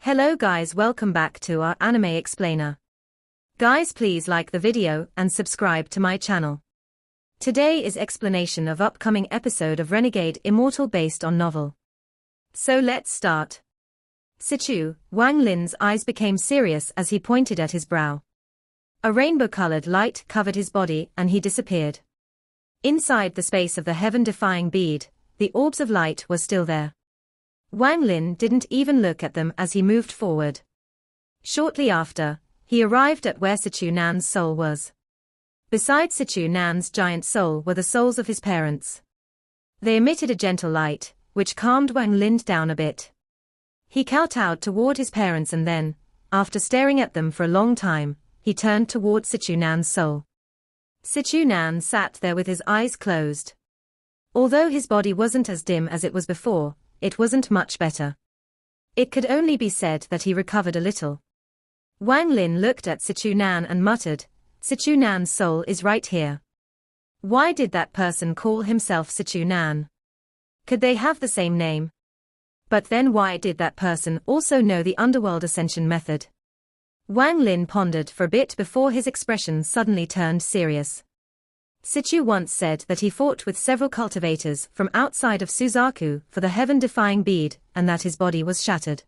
Hello guys, welcome back to our anime explainer. Guys, please like the video and subscribe to my channel. Today is explanation of upcoming episode of Renegade Immortal based on novel. So let's start. Sichu, Wang Lin's eyes became serious as he pointed at his brow. A rainbow-colored light covered his body and he disappeared. Inside the space of the heaven-defying bead, the orbs of light were still there. Wang Lin didn't even look at them as he moved forward. Shortly after, he arrived at where Sichu Nan's soul was. Beside Sichu Nan's giant soul were the souls of his parents. They emitted a gentle light, which calmed Wang Lin down a bit. He kowtowed toward his parents and then, after staring at them for a long time, he turned toward Sichu Nan's soul. Sichu Nan sat there with his eyes closed. Although his body wasn't as dim as it was before, it wasn't much better. It could only be said that he recovered a little. Wang Lin looked at Sichu Nan and muttered, "Sichu Nan's soul is right here. Why did that person call himself Sichu Nan? Could they have the same name? But then why did that person also know the underworld ascension method?" Wang Lin pondered for a bit before his expression suddenly turned serious. Sichu once said that he fought with several cultivators from outside of Suzaku for the heaven-defying bead and that his body was shattered.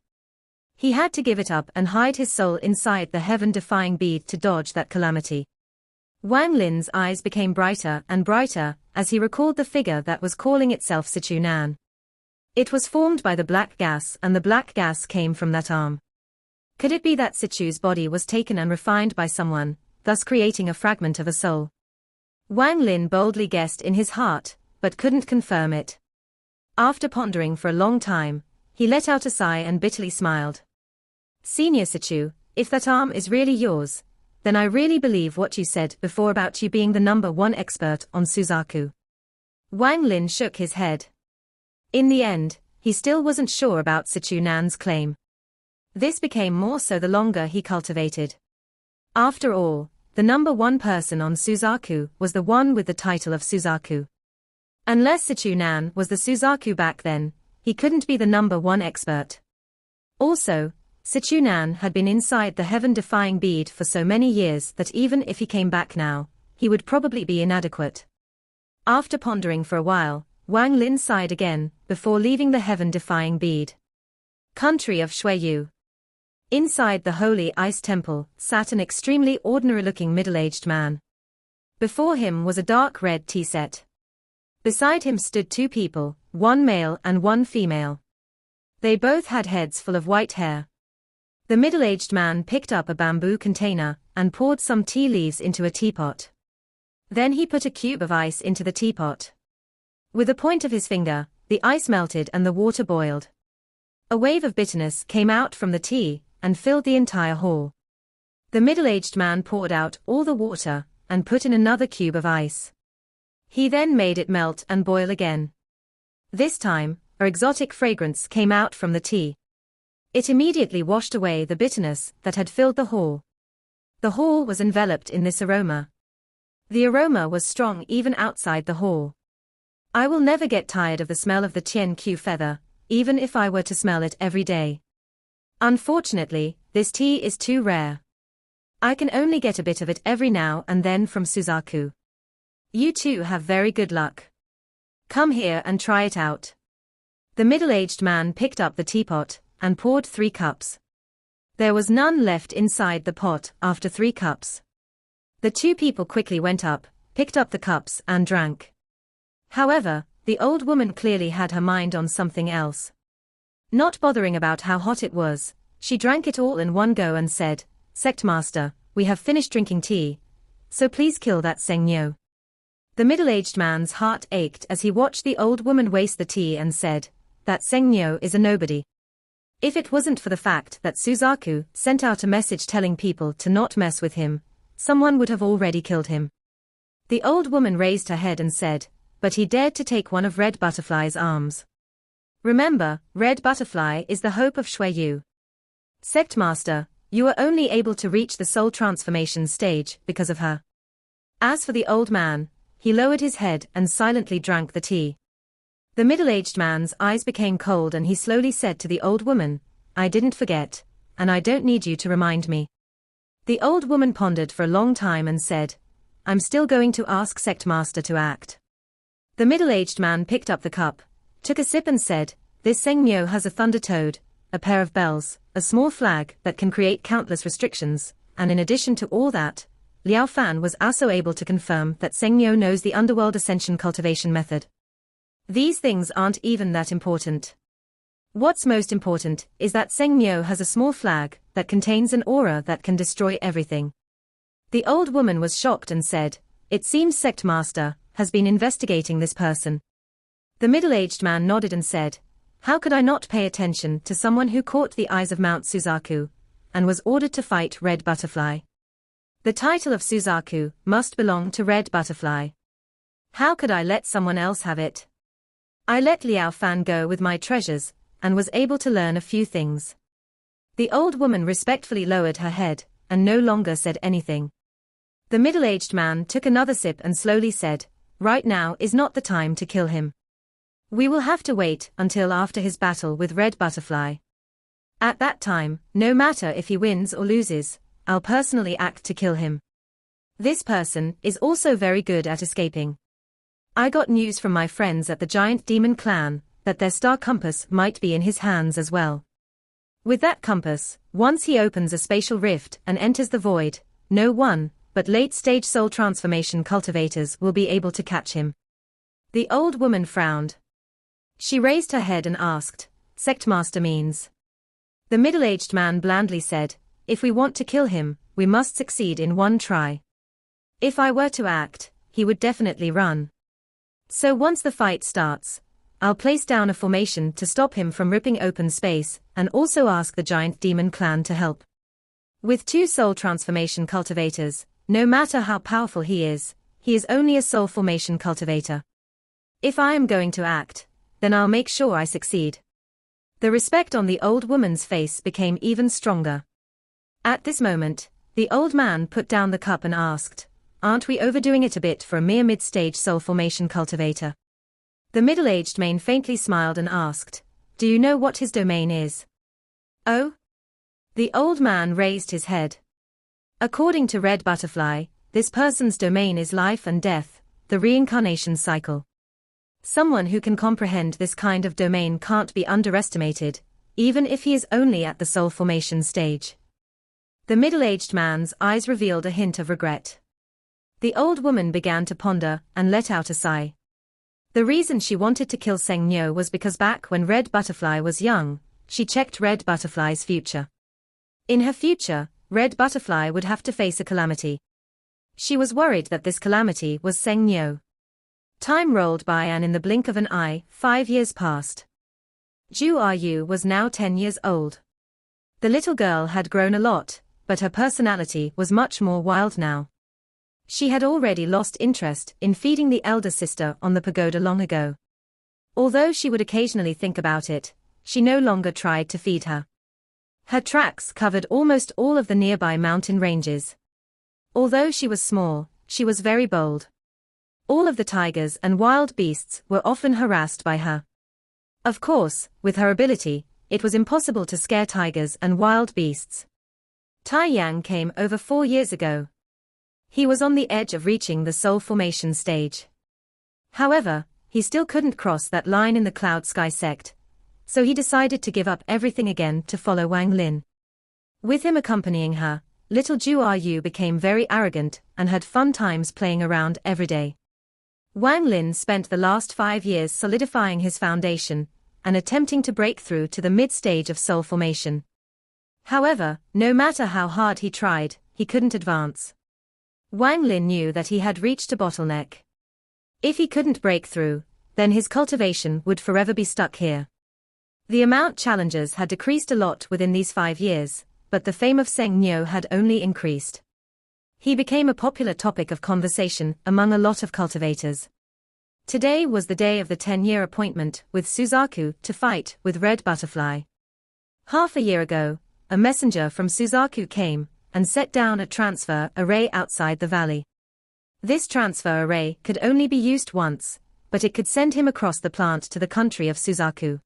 He had to give it up and hide his soul inside the heaven-defying bead to dodge that calamity. Wang Lin's eyes became brighter and brighter as he recalled the figure that was calling itself Sichu Nan. It was formed by the black gas and the black gas came from that arm. Could it be that Sichu's body was taken and refined by someone, thus creating a fragment of a soul? Wang Lin boldly guessed in his heart, but couldn't confirm it. After pondering for a long time, he let out a sigh and bitterly smiled. "Senior Sichu, if that arm is really yours, then I really believe what you said before about you being the #1 expert on Suzaku." Wang Lin shook his head. In the end, he still wasn't sure about Sichu Nan's claim. This became more so the longer he cultivated. After all, the #1 person on Suzaku was the one with the title of Suzaku. Unless Sichu Nan was the Suzaku back then, he couldn't be the #1 expert. Also, Sichu Nan had been inside the heaven-defying bead for so many years that even if he came back now, he would probably be inadequate. After pondering for a while, Wang Lin sighed again, before leaving the heaven-defying bead. Country of Shuiyu. Inside the holy ice temple sat an extremely ordinary-looking middle-aged man. Before him was a dark red tea set. Beside him stood two people, one male and one female. They both had heads full of white hair. The middle-aged man picked up a bamboo container and poured some tea leaves into a teapot. Then he put a cube of ice into the teapot. With the point of his finger, the ice melted and the water boiled. A wave of bitterness came out from the tea and filled the entire hall. The middle-aged man poured out all the water and put in another cube of ice. He then made it melt and boil again. This time, an exotic fragrance came out from the tea. It immediately washed away the bitterness that had filled the hall. The hall was enveloped in this aroma. The aroma was strong even outside the hall. I will never get tired of the smell of the Tian Q feather, even if I were to smell it every day. Unfortunately, this tea is too rare. I can only get a bit of it every now and then from Suzaku. You two have very good luck. Come here and try it out." The middle-aged man picked up the teapot and poured 3 cups. There was none left inside the pot after 3 cups. The two people quickly went up, picked up the cups and drank. However, the old woman clearly had her mind on something else. Not bothering about how hot it was, she drank it all in one go and said, "Sect Master, we have finished drinking tea, so please kill that Sengnyo." The middle-aged man's heart ached as he watched the old woman waste the tea and said, "That Sengnyo is a nobody. If it wasn't for the fact that Suzaku sent out a message telling people to not mess with him, someone would have already killed him." The old woman raised her head and said, "But he dared to take one of Red Butterfly's arms. Remember, Red Butterfly is the hope of Shuiyu. Sect Master, you are only able to reach the soul transformation stage because of her." As for the old man, he lowered his head and silently drank the tea. The middle-aged man's eyes became cold and he slowly said to the old woman, "I didn't forget, and I don't need you to remind me. The old woman pondered for a long time and said, I'm still going to ask Sectmaster to act. The middle-aged man picked up the cup, took a sip and said, this Sengmyo has a thunder toad, a pair of bells, a small flag that can create countless restrictions, and in addition to all that, Liao Fan was also able to confirm that Sengmyo knows the underworld ascension cultivation method. These things aren't even that important. What's most important is that Sengmyo has a small flag that contains an aura that can destroy everything. The old woman was shocked and said, it seems Sectmaster has been investigating this person. The middle-aged man nodded and said, how could I not pay attention to someone who caught the eyes of Mount Suzaku, and was ordered to fight Red Butterfly? The title of Suzaku must belong to Red Butterfly. How could I let someone else have it? I let Liao Fan go with my treasures, and was able to learn a few things. The old woman respectfully lowered her head, and no longer said anything. The middle-aged man took another sip and slowly said, right now is not the time to kill him. We will have to wait until after his battle with Red Butterfly. At that time, no matter if he wins or loses, I'll personally act to kill him. This person is also very good at escaping. I got news from my friends at the Giant Demon Clan that their star compass might be in his hands as well. With that compass, once he opens a spatial rift and enters the void, no one but late-stage soul transformation cultivators will be able to catch him. The old woman frowned. She raised her head and asked, Sectmaster means? The middle-aged man blandly said, if we want to kill him, we must succeed in one try. If I were to act, he would definitely run. So once the fight starts, I'll place down a formation to stop him from ripping open space, and also ask the Giant Demon Clan to help. With 2 soul transformation cultivators, no matter how powerful he is only a soul formation cultivator. If I am going to act, then I'll make sure I succeed. The respect on the old woman's face became even stronger. At this moment, the old man put down the cup and asked, aren't we overdoing it a bit for a mere mid-stage soul formation cultivator? The middle-aged man faintly smiled and asked, do you know what his domain is? Oh? The old man raised his head. According to Red Butterfly, this person's domain is life and death, the reincarnation cycle. Someone who can comprehend this kind of domain can't be underestimated, even if he is only at the soul formation stage. The middle-aged man's eyes revealed a hint of regret. The old woman began to ponder and let out a sigh. The reason she wanted to kill Sengmyo was because back when Red Butterfly was young, she checked Red Butterfly's future. In her future, Red Butterfly would have to face a calamity. She was worried that this calamity was Sengmyo. Time rolled by and in the blink of an eye, 5 years passed. Ju Ryu was now 10 years old. The little girl had grown a lot, but her personality was much more wild now. She had already lost interest in feeding the elder sister on the pagoda long ago. Although she would occasionally think about it, she no longer tried to feed her. Her tracks covered almost all of the nearby mountain ranges. Although she was small, she was very bold. All of the tigers and wild beasts were often harassed by her. Of course, with her ability, it was impossible to scare tigers and wild beasts. Tai Yang came over 4 years ago. He was on the edge of reaching the soul formation stage. However, he still couldn't cross that line in the Cloud Sky sect, so he decided to give up everything again to follow Wang Lin. With him accompanying her, little Ju Ryu became very arrogant and had fun times playing around every day. Wang Lin spent the last 5 years solidifying his foundation and attempting to break through to the mid-stage of soul formation. However, no matter how hard he tried, he couldn't advance. Wang Lin knew that he had reached a bottleneck. If he couldn't break through, then his cultivation would forever be stuck here. The amount challengers had decreased a lot within these 5 years, but the fame of Sengmyo had only increased. He became a popular topic of conversation among a lot of cultivators. Today was the day of the 10-year appointment with Suzaku to fight with Red Butterfly. Half a year ago, a messenger from Suzaku came and set down a transfer array outside the valley. This transfer array could only be used once, but it could send him across the plant to the country of Suzaku.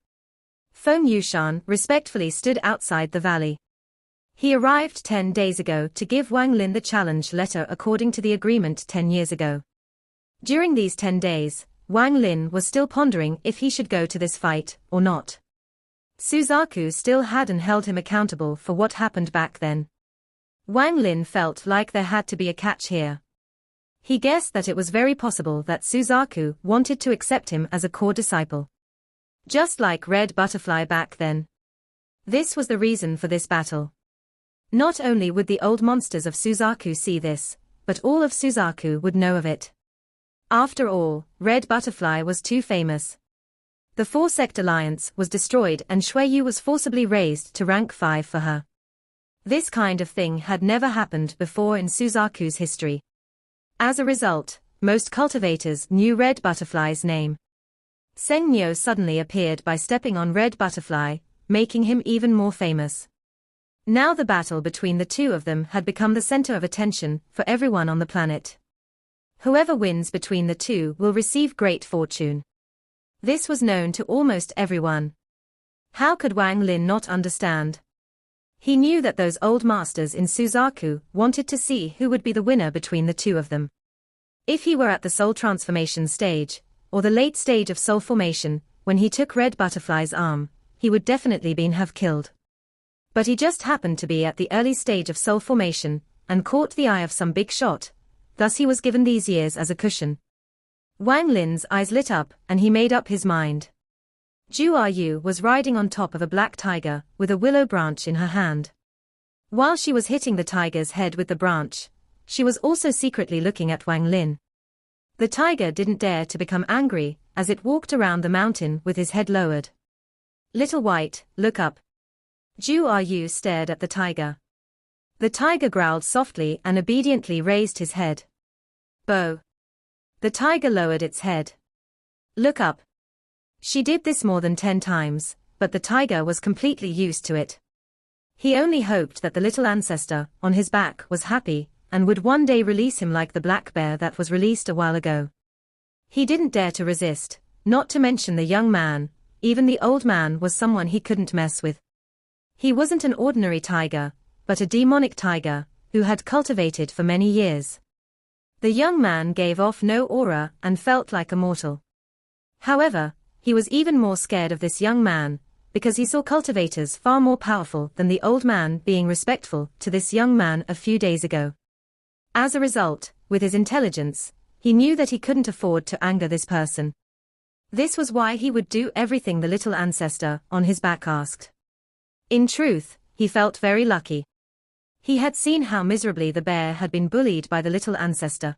Feng Yushan respectfully stood outside the valley. He arrived 10 days ago to give Wang Lin the challenge letter according to the agreement 10 years ago. During these 10 days, Wang Lin was still pondering if he should go to this fight or not. Suzaku still hadn't held him accountable for what happened back then. Wang Lin felt like there had to be a catch here. He guessed that it was very possible that Suzaku wanted to accept him as a core disciple. Just like Red Butterfly back then. This was the reason for this battle. Not only would the old monsters of Suzaku see this, but all of Suzaku would know of it. After all, Red Butterfly was too famous. The Four-Sect Alliance was destroyed and Xueyu was forcibly raised to rank 5 for her. This kind of thing had never happened before in Suzaku's history. As a result, most cultivators knew Red Butterfly's name. Seng Nyo suddenly appeared by stepping on Red Butterfly, making him even more famous. Now the battle between the two of them had become the center of attention for everyone on the planet. Whoever wins between the two will receive great fortune. This was known to almost everyone. How could Wang Lin not understand? He knew that those old masters in Suzaku wanted to see who would be the winner between the two of them. If he were at the soul transformation stage, or the late stage of soul formation, when he took Red Butterfly's arm, he would definitely have killed. But he just happened to be at the early stage of soul formation, and caught the eye of some big shot, thus he was given these years as a cushion. Wang Lin's eyes lit up and he made up his mind. Zhu Yu was riding on top of a black tiger, with a willow branch in her hand. While she was hitting the tiger's head with the branch, she was also secretly looking at Wang Lin. The tiger didn't dare to become angry, as it walked around the mountain with his head lowered. "Little White, look up." Zhu Yu stared at the tiger. The tiger growled softly and obediently raised his head. "Bo." The tiger lowered its head. "Look up." She did this more than 10 times, but the tiger was completely used to it. He only hoped that the little ancestor on his back was happy, and would one day release him like the black bear that was released a while ago. He didn't dare to resist, not to mention the young man. Even the old man was someone he couldn't mess with. He wasn't an ordinary tiger, but a demonic tiger, who had cultivated for many years. The young man gave off no aura and felt like a mortal. However, he was even more scared of this young man, because he saw cultivators far more powerful than the old man being respectful to this young man a few days ago. As a result, with his intelligence, he knew that he couldn't afford to anger this person. This was why he would do everything the little ancestor on his back asked. In truth, he felt very lucky. He had seen how miserably the bear had been bullied by the little ancestor.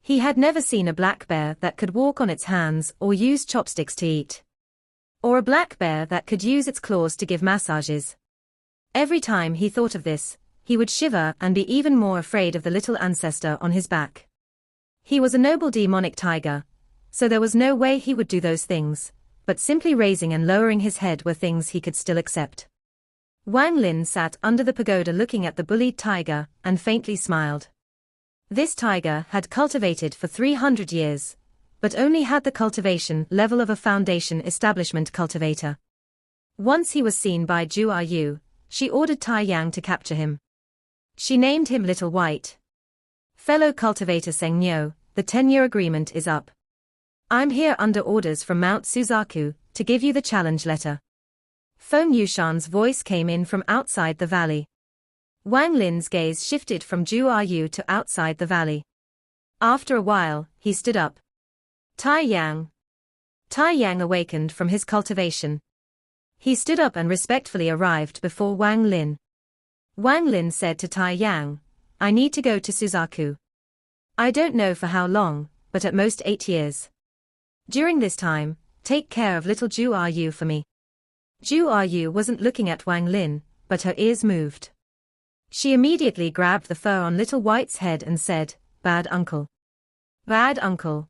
He had never seen a black bear that could walk on its hands or use chopsticks to eat. Or a black bear that could use its claws to give massages. Every time he thought of this, he would shiver and be even more afraid of the little ancestor on his back. He was a noble demonic tiger, so there was no way he would do those things, but simply raising and lowering his head were things he could still accept. Wang Lin sat under the pagoda looking at the bullied tiger, and faintly smiled. This tiger had cultivated for 300 years, but only had the cultivation level of a foundation establishment cultivator. Once he was seen by Zhu Yu, she ordered Tai Yang to capture him. She named him Little White. "Fellow cultivator Seng Nyo, the 10-year agreement is up. I'm here under orders from Mount Suzaku, to give you the challenge letter." Feng Yushan's voice came in from outside the valley. Wang Lin's gaze shifted from Zhu Yu to outside the valley. After a while, he stood up. Tai Yang. Tai Yang awakened from his cultivation. He stood up and respectfully arrived before Wang Lin. Wang Lin said to Tai Yang, "I need to go to Suzaku. I don't know for how long, but at most 8 years. During this time, take care of little Zhu Yu for me." Zhu Yu wasn't looking at Wang Lin, but her ears moved. She immediately grabbed the fur on Little White's head and said, "Bad uncle. Bad uncle."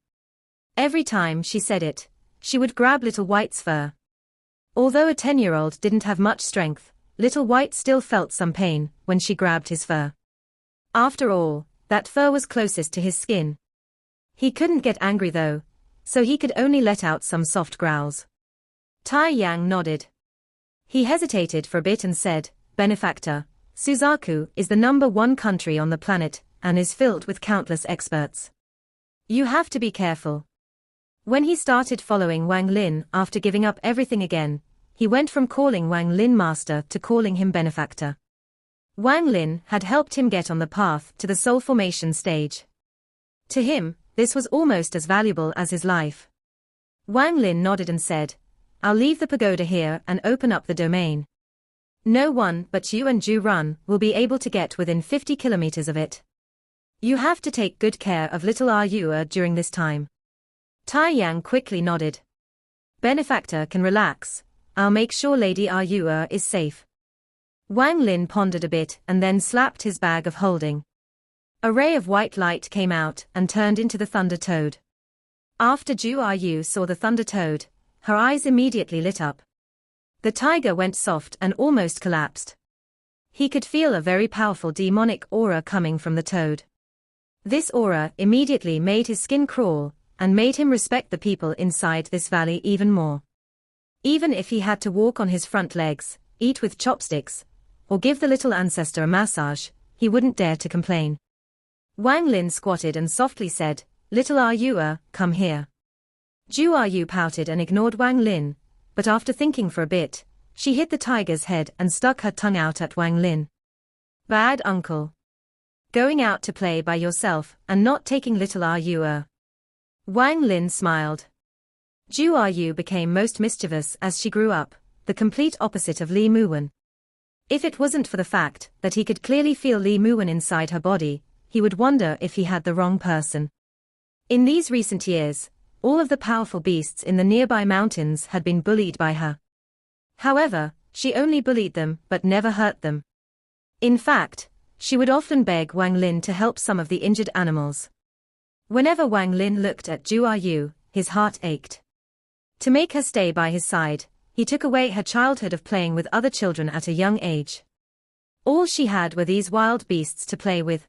Every time she said it, she would grab Little White's fur. Although a 10-year-old didn't have much strength, Little White still felt some pain when she grabbed his fur. After all, that fur was closest to his skin. He couldn't get angry though, so he could only let out some soft growls. Tai Yang nodded. He hesitated for a bit and said, "Benefactor, Suzaku is the #1 country on the planet and is filled with countless experts. You have to be careful. When he started following Wang Lin after giving up everything again, he went from calling Wang Lin master to calling him benefactor. Wang Lin had helped him get on the path to the soul formation stage. To him, this was almost as valuable as his life. Wang Lin nodded and said, "I'll leave the pagoda here and open up the domain. No one but you and Ju Run will be able to get within 50 kilometers of it. You have to take good care of little Rua during this time." Tai Yang quickly nodded. "Benefactor can relax. I'll make sure Lady Rua is safe." Wang Lin pondered a bit and then slapped his bag of holding. A ray of white light came out and turned into the Thunder Toad. After Ju Rua saw the Thunder Toad, her eyes immediately lit up. The tiger went soft and almost collapsed. He could feel a very powerful demonic aura coming from the toad. This aura immediately made his skin crawl and made him respect the people inside this valley even more. Even if he had to walk on his front legs, eat with chopsticks, or give the little ancestor a massage, he wouldn't dare to complain. Wang Lin squatted and softly said, "Little Rua, come here." Ju Rua pouted and ignored Wang Lin, but after thinking for a bit, she hit the tiger's head and stuck her tongue out at Wang Lin. "Bad uncle. Going out to play by yourself and not taking little Rua." Wang Lin smiled. Ju Rua became most mischievous as she grew up, the complete opposite of Li Muwen. If it wasn't for the fact that he could clearly feel Li Muwen inside her body, he would wonder if he had the wrong person. In these recent years, all of the powerful beasts in the nearby mountains had been bullied by her. However, she only bullied them but never hurt them. In fact, she would often beg Wang Lin to help some of the injured animals. Whenever Wang Lin looked at Ju Rua, his heart ached. To make her stay by his side, he took away her childhood of playing with other children at a young age. All she had were these wild beasts to play with.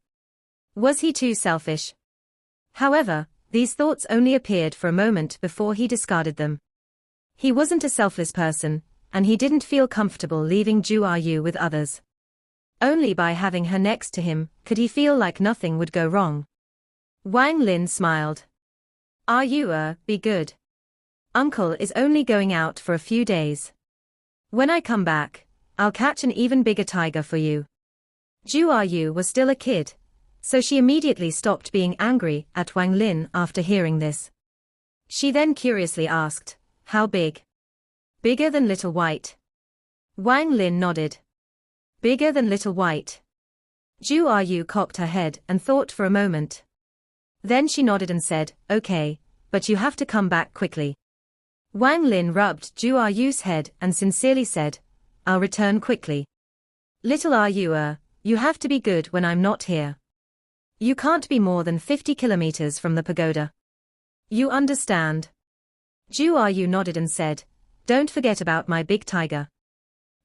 Was he too selfish? However, these thoughts only appeared for a moment before he discarded them. He wasn't a selfless person, and he didn't feel comfortable leaving Ju Rua with others. Only by having her next to him could he feel like nothing would go wrong. Wang Lin smiled. "Rua, be good. Uncle is only going out for a few days. When I come back, I'll catch an even bigger tiger for you." Ju Rua was still a kid, so she immediately stopped being angry at Wang Lin after hearing this. She then curiously asked, "How big?" "Bigger than Little White." Wang Lin nodded. "Bigger than Little White." Ju Rua cocked her head and thought for a moment. Then she nodded and said, "Okay, but you have to come back quickly." Wang Lin rubbed Ju Rua's head and sincerely said, "I'll return quickly. Little Rua, you have to be good when I'm not here. You can't be more than 50 kilometers from the pagoda. You understand?" Ju Rua nodded and said, "Don't forget about my big tiger."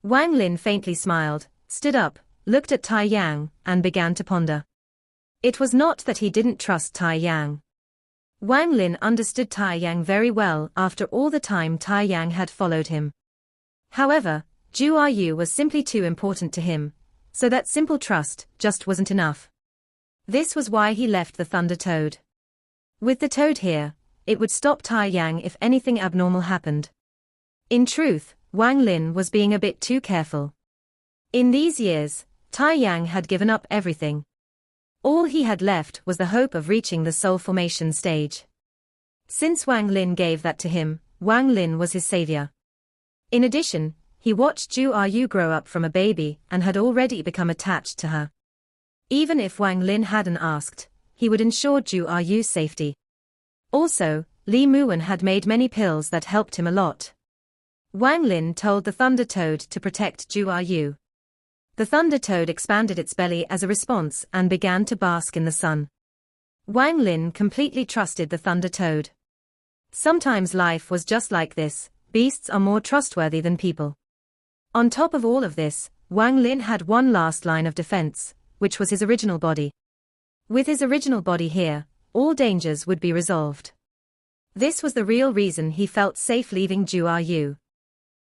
Wang Lin faintly smiled, stood up, looked at Tai Yang, and began to ponder. It was not that he didn't trust Tai Yang. Wang Lin understood Tai Yang very well after all the time Tai Yang had followed him. However, Ju Rua was simply too important to him, so that simple trust just wasn't enough. This was why he left the Thunder Toad. With the toad here, it would stop Tai Yang if anything abnormal happened. In truth, Wang Lin was being a bit too careful. In these years, Tai Yang had given up everything. All he had left was the hope of reaching the soul formation stage. Since Wang Lin gave that to him, Wang Lin was his savior. In addition, he watched Ju Rua grow up from a baby and had already become attached to her. Even if Wang Lin hadn't asked, he would ensure Ju Rua's safety. Also, Li Muwen had made many pills that helped him a lot. Wang Lin told the Thunder Toad to protect Ju Rua. The Thunder Toad expanded its belly as a response and began to bask in the sun. Wang Lin completely trusted the Thunder Toad. Sometimes life was just like this, beasts are more trustworthy than people. On top of all of this, Wang Lin had one last line of defense, which was his original body. With his original body here, all dangers would be resolved. This was the real reason he felt safe leaving Ju Rua.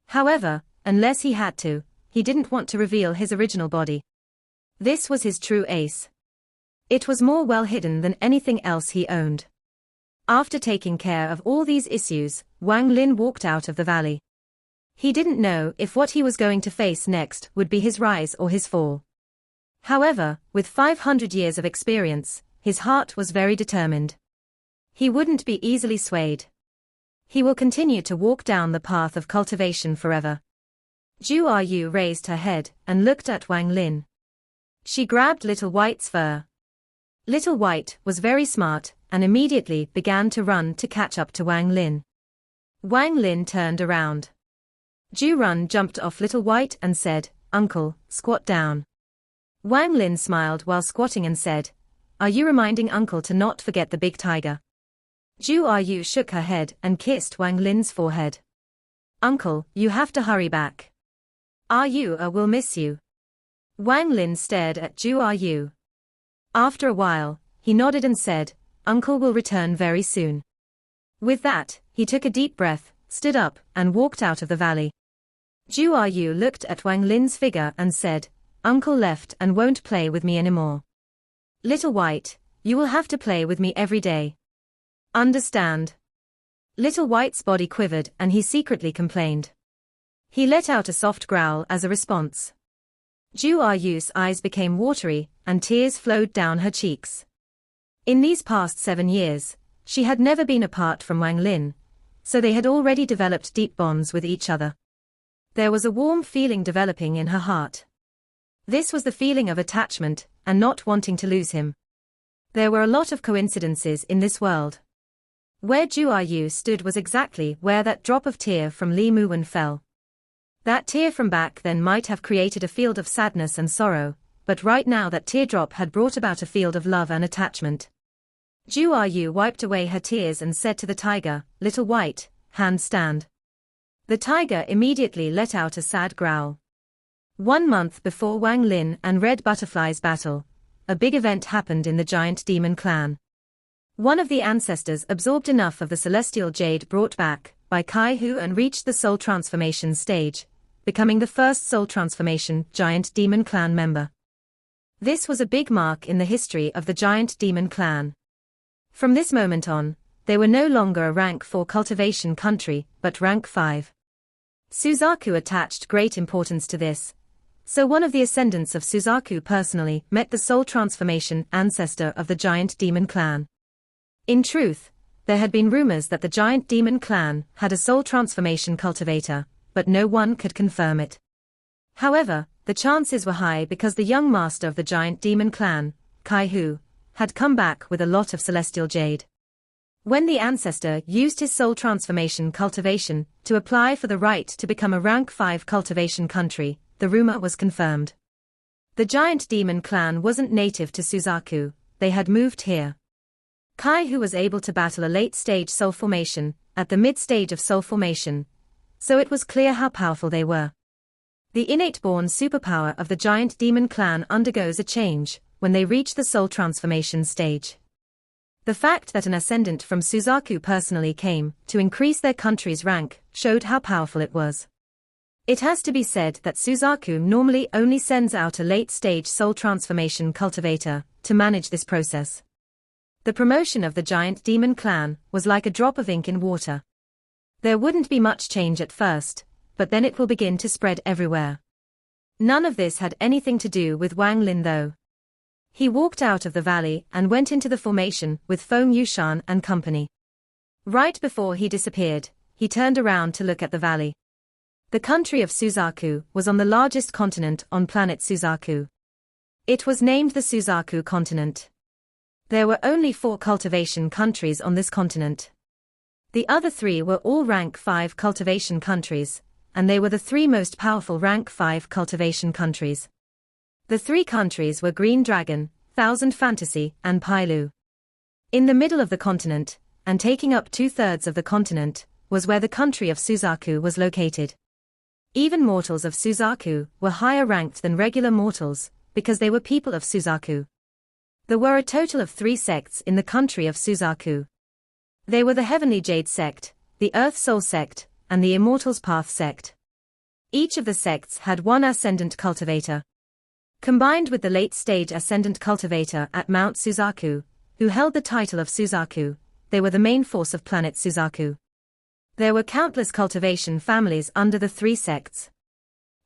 However, unless he had to, he didn't want to reveal his original body. This was his true ace. It was more well hidden than anything else he owned. After taking care of all these issues, Wang Lin walked out of the valley. He didn't know if what he was going to face next would be his rise or his fall. However, with 500 years of experience, his heart was very determined. He wouldn't be easily swayed. He will continue to walk down the path of cultivation forever. Zhu Yu raised her head and looked at Wang Lin. She grabbed Little White's fur. Little White was very smart and immediately began to run to catch up to Wang Lin. Wang Lin turned around. Zhu Run jumped off Little White and said, "Uncle, squat down." Wang Lin smiled while squatting and said, "Are you reminding Uncle to not forget the big tiger?" Zhu Yu shook her head and kissed Wang Lin's forehead. "Uncle, you have to hurry back. Yu will miss you." Wang Lin stared at Zhu Yu. After a while, he nodded and said, "Uncle will return very soon." With that, he took a deep breath, stood up, and walked out of the valley. Zhu Yu looked at Wang Lin's figure and said, "Uncle left and won't play with me anymore. Little White, you will have to play with me every day. Understand?" Little White's body quivered and he secretly complained. He let out a soft growl as a response. Zhu Yu's eyes became watery, and tears flowed down her cheeks. In these past 7 years, she had never been apart from Wang Lin, so they had already developed deep bonds with each other. There was a warm feeling developing in her heart. This was the feeling of attachment, and not wanting to lose him. There were a lot of coincidences in this world. Where Zhu Yu stood was exactly where that drop of tear from Li Muwen fell. That tear from back then might have created a field of sadness and sorrow, but right now that teardrop had brought about a field of love and attachment. Zhu Yu wiped away her tears and said to the tiger, "Little White, hand stand." The tiger immediately let out a sad growl. 1 month before Wang Lin and Red Butterfly's battle, a big event happened in the giant demon clan. One of the ancestors absorbed enough of the celestial jade brought back by Kai Hu and reached the soul transformation stage, becoming the first soul transformation giant demon clan member. This was a big mark in the history of the giant demon clan. From this moment on, they were no longer a rank 4 cultivation country, but rank 5. Suzaku attached great importance to this, so one of the ascendants of Suzaku personally met the soul transformation ancestor of the giant demon clan. In truth, there had been rumors that the giant demon clan had a soul transformation cultivator, but no one could confirm it. However, the chances were high because the young master of the giant demon clan, Kai Hu, had come back with a lot of celestial jade. When the ancestor used his soul transformation cultivation to apply for the right to become a rank 5 cultivation country, the rumor was confirmed. The giant demon clan wasn't native to Suzaku, they had moved here. Kai Hu was able to battle a late-stage soul formation, at the mid-stage of soul formation, so it was clear how powerful they were. The innate-born superpower of the giant demon clan undergoes a change when they reach the soul transformation stage. The fact that an ascendant from Suzaku personally came to increase their country's rank showed how powerful it was. It has to be said that Suzaku normally only sends out a late-stage soul transformation cultivator to manage this process. The promotion of the giant demon clan was like a drop of ink in water. There wouldn't be much change at first, but then it will begin to spread everywhere. None of this had anything to do with Wang Lin though. He walked out of the valley and went into the formation with Feng Yushan and company. Right before he disappeared, he turned around to look at the valley. The country of Suzaku was on the largest continent on planet Suzaku. It was named the Suzaku continent. There were only 4 cultivation countries on this continent. The other 3 were all rank 5 cultivation countries, and they were the 3 most powerful rank 5 cultivation countries. The 3 countries were Green Dragon, Thousand Fantasy, and Pailu. In the middle of the continent, and taking up 2/3 of the continent, was where the country of Suzaku was located. Even mortals of Suzaku were higher ranked than regular mortals, because they were people of Suzaku. There were a total of 3 sects in the country of Suzaku. They were the Heavenly Jade sect, the Earth Soul sect, and the Immortals Path sect. Each of the sects had 1 ascendant cultivator. Combined with the late-stage ascendant cultivator at Mount Suzaku, who held the title of Suzaku, they were the main force of planet Suzaku. There were countless cultivation families under the three sects.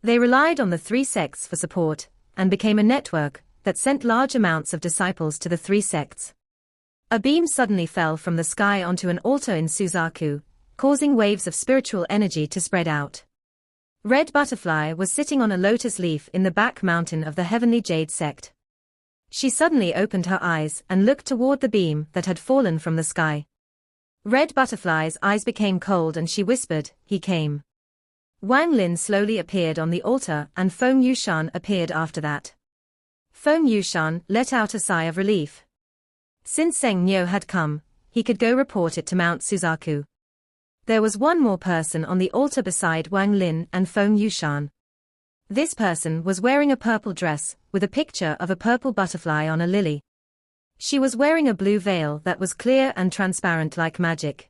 They relied on the three sects for support, and became a network that sent large amounts of disciples to the three sects. A beam suddenly fell from the sky onto an altar in Suzaku, causing waves of spiritual energy to spread out. Red Butterfly was sitting on a lotus leaf in the back mountain of the Heavenly Jade sect. She suddenly opened her eyes and looked toward the beam that had fallen from the sky. Red Butterfly's eyes became cold and she whispered, "He came." Wang Lin slowly appeared on the altar and Feng Yushan appeared after that. Feng Yushan let out a sigh of relief. Since Seng Nyo had come, he could go report it to Mount Suzaku. There was one more person on the altar beside Wang Lin and Feng Yushan. This person was wearing a purple dress, with a picture of a purple butterfly on a lily. She was wearing a blue veil that was clear and transparent like magic.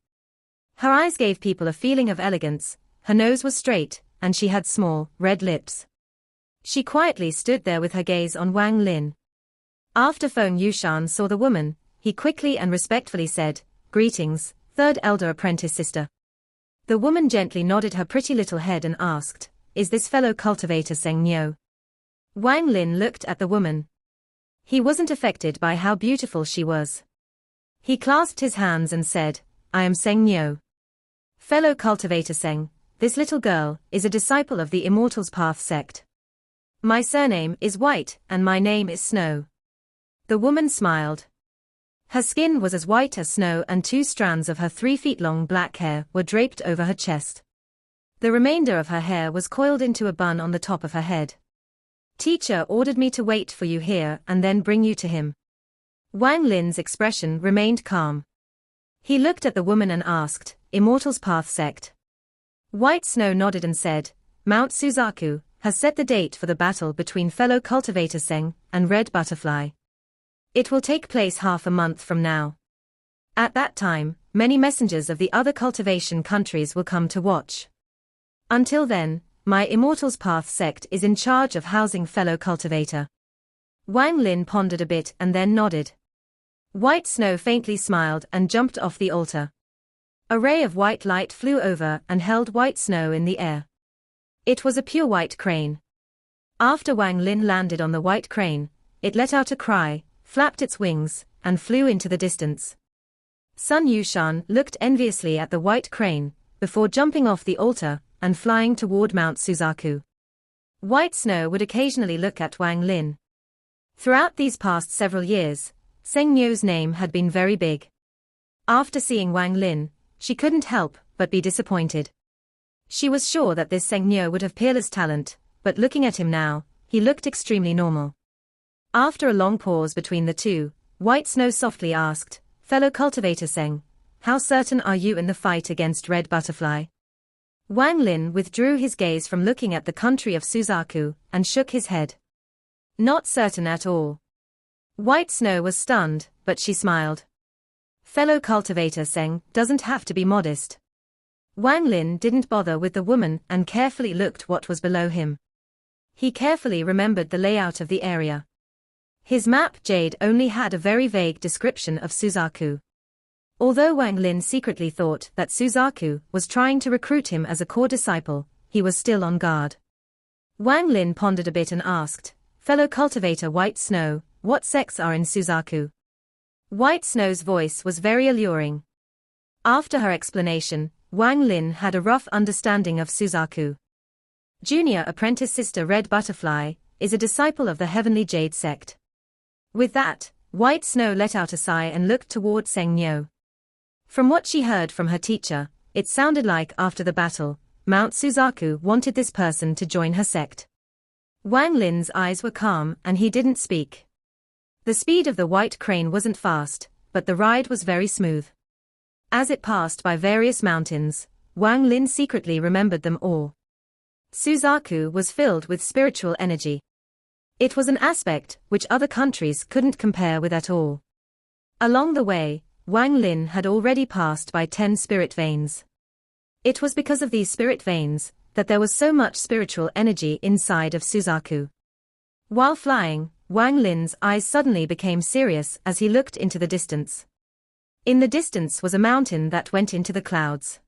Her eyes gave people a feeling of elegance, her nose was straight, and she had small, red lips. She quietly stood there with her gaze on Wang Lin. After Feng Yushan saw the woman, he quickly and respectfully said, "Greetings, third elder apprentice sister." The woman gently nodded her pretty little head and asked, "Is this fellow cultivator Seng Nyo?" Wang Lin looked at the woman. He wasn't affected by how beautiful she was. He clasped his hands and said, "I am Seng Nyo. Fellow cultivator Seng, this little girl is a disciple of the Immortals Path sect. My surname is White and my name is Snow." The woman smiled. Her skin was as white as snow and 2 strands of her 3 feet long black hair were draped over her chest. The remainder of her hair was coiled into a bun on the top of her head. "Teacher ordered me to wait for you here and then bring you to him." Wang Lin's expression remained calm. He looked at the woman and asked, "Immortals Path sect?" White Snow nodded and said, "Mount Suzaku has set the date for the battle between fellow cultivator Seng and Red Butterfly. It will take place half a month from now. At that time, many messengers of the other cultivation countries will come to watch. Until then, my Immortals Path sect is in charge of housing fellow cultivator." Wang Lin pondered a bit and then nodded. White Snow faintly smiled and jumped off the altar. A ray of white light flew over and held White Snow in the air. It was a pure white crane. After Wang Lin landed on the white crane, it let out a cry, flapped its wings, and flew into the distance. Sun Yushan looked enviously at the white crane, before jumping off the altar and flying toward Mount Suzaku. White Snow would occasionally look at Wang Lin. Throughout these past several years, Seng Nyo's name had been very big. After seeing Wang Lin, she couldn't help but be disappointed. She was sure that this Seng Nyo would have peerless talent, but looking at him now, he looked extremely normal. After a long pause between the two, White Snow softly asked, "Fellow cultivator Seng, how certain are you in the fight against Red Butterfly?" Wang Lin withdrew his gaze from looking at the country of Suzaku and shook his head. "Not certain at all." White Snow was stunned, but she smiled. "Fellow cultivator Seng doesn't have to be modest." Wang Lin didn't bother with the woman and carefully looked what was below him. He carefully remembered the layout of the area. His map Jade only had a very vague description of Suzaku. Although Wang Lin secretly thought that Suzaku was trying to recruit him as a core disciple, he was still on guard. Wang Lin pondered a bit and asked, "Fellow cultivator White Snow, what sects are in Suzaku?" White Snow's voice was very alluring. After her explanation, Wang Lin had a rough understanding of Suzaku. Junior apprentice sister Red Butterfly is a disciple of the Heavenly Jade sect. With that, White Snow let out a sigh and looked toward Seng Nyo. From what she heard from her teacher, it sounded like after the battle, Mount Suzaku wanted this person to join her sect. Wang Lin's eyes were calm and he didn't speak. The speed of the white crane wasn't fast, but the ride was very smooth. As it passed by various mountains, Wang Lin secretly remembered them all. Suzaku was filled with spiritual energy. It was an aspect which other countries couldn't compare with at all. Along the way, Wang Lin had already passed by 10 spirit veins. It was because of these spirit veins that there was so much spiritual energy inside of Suzaku. While flying, Wang Lin's eyes suddenly became serious as he looked into the distance. In the distance was a mountain that went into the clouds.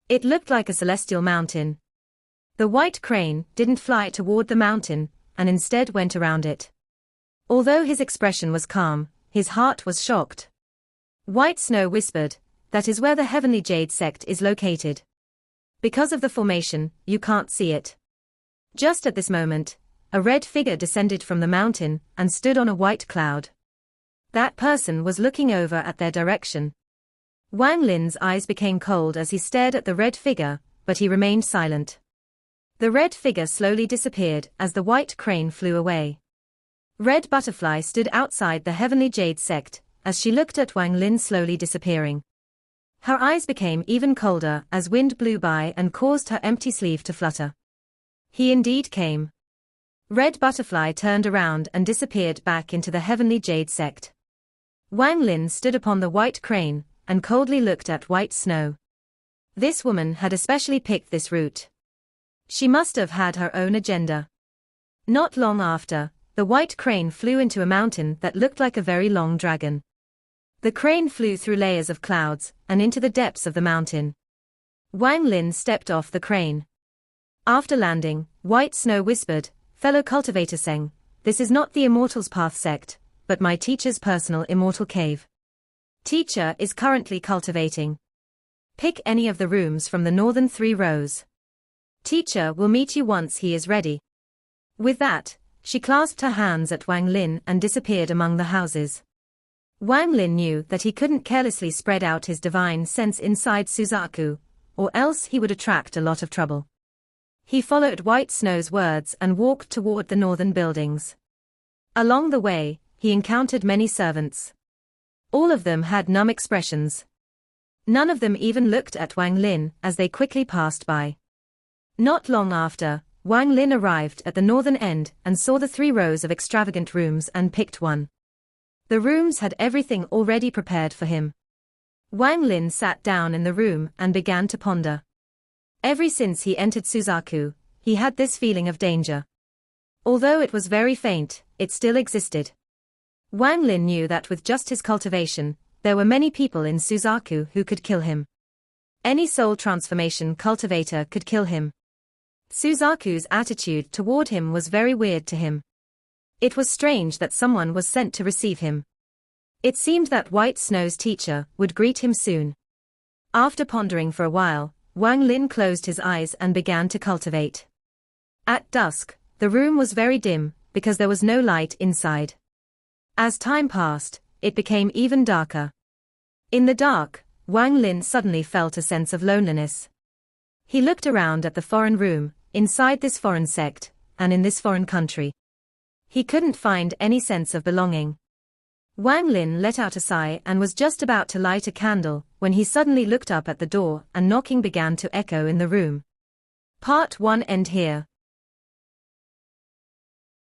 It looked like a celestial mountain. The white crane didn't fly toward the mountain, and instead went around it. Although his expression was calm, his heart was shocked. White Snow whispered, "That is where the Heavenly Jade sect is located. Because of the formation, you can't see it." Just at this moment, a red figure descended from the mountain and stood on a white cloud. That person was looking over at their direction. Wang Lin's eyes became cold as he stared at the red figure, but he remained silent. The red figure slowly disappeared as the white crane flew away. Red Butterfly stood outside the Heavenly Jade sect as she looked at Wang Lin slowly disappearing. Her eyes became even colder as wind blew by and caused her empty sleeve to flutter. He indeed came. Red Butterfly turned around and disappeared back into the Heavenly Jade sect. Wang Lin stood upon the white crane and coldly looked at White Snow. This woman had especially picked this route. She must have had her own agenda. Not long after, the white crane flew into a mountain that looked like a very long dragon. The crane flew through layers of clouds and into the depths of the mountain. Wang Lin stepped off the crane. After landing, White Snow whispered, "Fellow cultivator Seng, this is not the Immortals Path sect, but my teacher's personal immortal cave. Teacher is currently cultivating. Pick any of the rooms from the northern 3 rows. Teacher will meet you once he is ready." With that, she clasped her hands at Wang Lin and disappeared among the houses. Wang Lin knew that he couldn't carelessly spread out his divine sense inside Suzaku, or else he would attract a lot of trouble. He followed White Snow's words and walked toward the northern buildings. Along the way, he encountered many servants. All of them had numb expressions. None of them even looked at Wang Lin as they quickly passed by. Not long after, Wang Lin arrived at the northern end and saw the 3 rows of extravagant rooms and picked one. The rooms had everything already prepared for him. Wang Lin sat down in the room and began to ponder. Ever since he entered Suzaku, he had this feeling of danger. Although it was very faint, it still existed. Wang Lin knew that with just his cultivation, there were many people in Suzaku who could kill him. Any soul transformation cultivator could kill him. Suzaku's attitude toward him was very weird to him. It was strange that someone was sent to receive him. It seemed that White Snow's teacher would greet him soon. After pondering for a while, Wang Lin closed his eyes and began to cultivate. At dusk, the room was very dim, because there was no light inside. As time passed, it became even darker. In the dark, Wang Lin suddenly felt a sense of loneliness. He looked around at the foreign room, inside this foreign sect, and in this foreign country. He couldn't find any sense of belonging. Wang Lin let out a sigh and was just about to light a candle when he suddenly looked up at the door and knocking began to echo in the room. Part 1 end here.